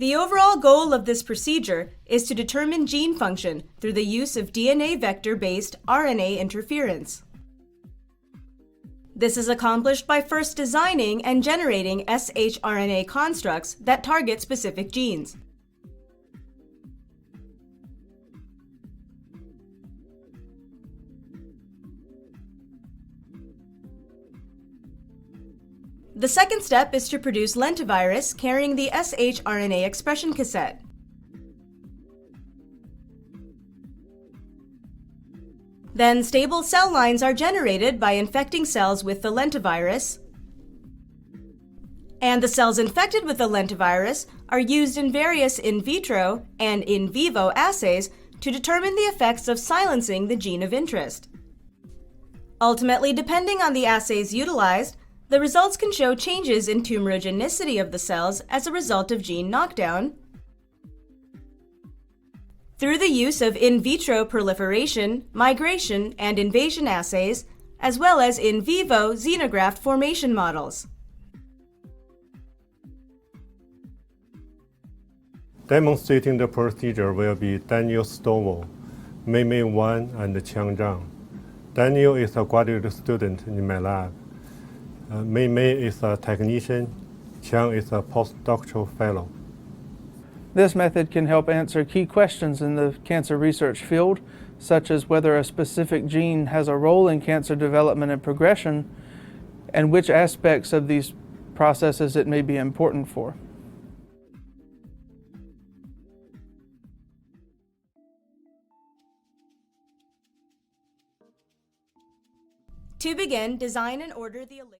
The overall goal of this procedure is to determine gene function through the use of DNA vector-based RNA interference. This is accomplished by first designing and generating shRNA constructs that target specific genes. The second step is to produce lentivirus carrying the shRNA expression cassette. Then stable cell lines are generated by infecting cells with the lentivirus, and the cells infected with the lentivirus are used in various in vitro and in vivo assays to determine the effects of silencing the gene of interest. Ultimately, depending on the assays utilized, the results can show changes in tumorigenicity of the cells as a result of gene knockdown, through the use of in vitro proliferation, migration, and invasion assays, as well as in vivo xenograft formation models. Demonstrating the procedure will be Daniel Stovall, Meimei 1, and Qiang Zhang. Daniel is a graduate student in my lab. Meimei is a technician. Qiang is a postdoctoral fellow. This method can help answer key questions in the cancer research field, such as whether a specific gene has a role in cancer development and progression, and which aspects of these processes it may be important for. To begin, design and order the